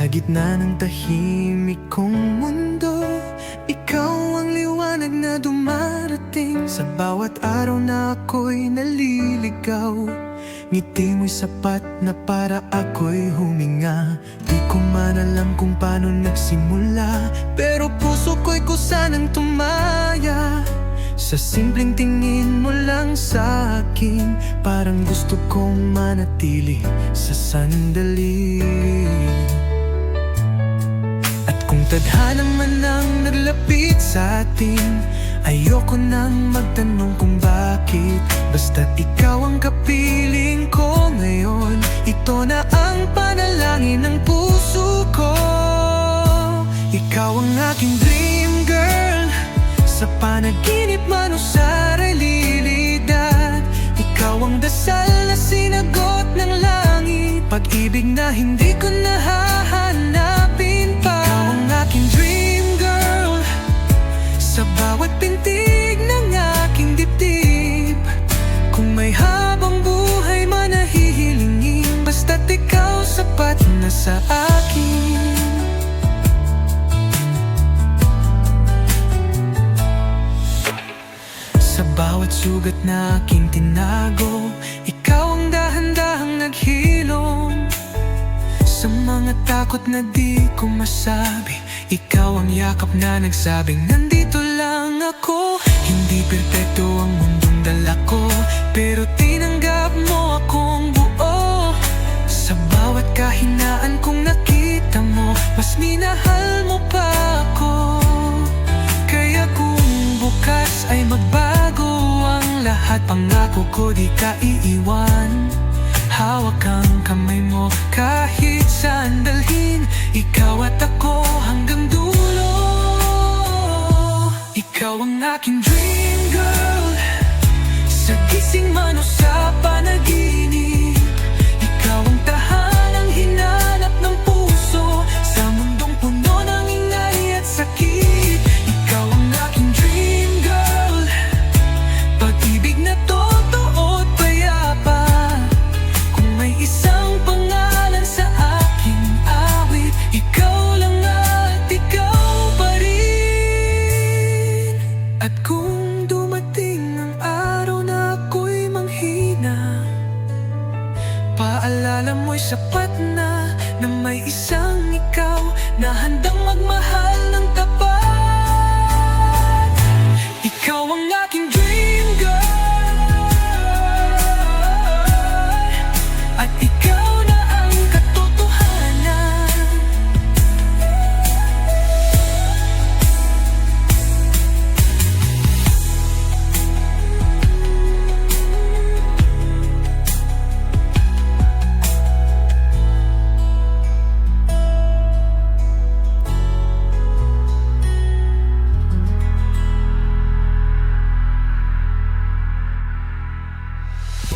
Sa gitna ng tahimik kong mundo, ikaw ang liwanag na dumarating. Sa bawat araw na ako'y naliligaw, ngiti mo'y sapat na para ako'y huminga. Di ko man alam kung paano nagsimula, pero puso ko'y kusa ng tumaya. Sa simpleng tingin mo lang sa akin, parang gusto kong manatili sa sandali. At kung tadhana man ang naglapit sa atin, ayoko nang magtanong kung bakit. Basta't ikaw ang kapiling ko ngayon, ito na ang panalangin ng puso ko. Ikaw ang aking dream girl, sa panaginip man o sa realidad. Ikaw ang dasal na sinagot ng langit, pag-ibig na hindi ko nahahanapin pa. Ikaw ang aking dream girl, sa bawat pintig ng aking dibdib. Kung may habang buhay man na hihilingin, basta't ikaw sapat na sa akin. Sa bawat sugat na aking tinago, ikaw ang dahan-dahang naghilom. Sa mga takot na di ko masabi, ikaw ang yakap na nagsabing nandito lang ako. Hindi perpekto ang mundong dala ko, pero tinanggap mo akong buo. Sa bawat kahinaan kong nakita mo, mas minahal mo pa ako. Kaya kung bukas ay magbago ang lahat, pangako ko di ka iiwan. Hawak ang kamay mo kahit saan dalhin, ikaw at ako hanggang dulo. Ikaw ang aking dream girl, sa gising man o sa panaginip. Ikaw ang tahanang hinanap ng puso, sa mundong puno ng ingay at sakit. Ikaw ang aking dream girl, pag-ibig na totoo at payapa. Kung may isang pangalan sa aking awit, ikaw lang at ikaw pa rin. At kung dumating ang araw na ako'y manghina, paalala mo'y sapat na may isang ikaw na handang magmahal ng tapat. Ikaw ang aking dream girl, at ikaw na ang katotohanan.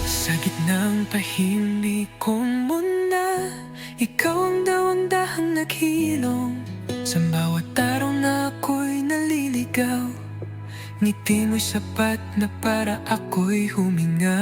Sa gitnang tahimik kong muna, ikaw ang dawang-dahang naghilom. Sa bawat araw na ako'y naliligaw, ngiti mo'y sapat na para ako'y huminga.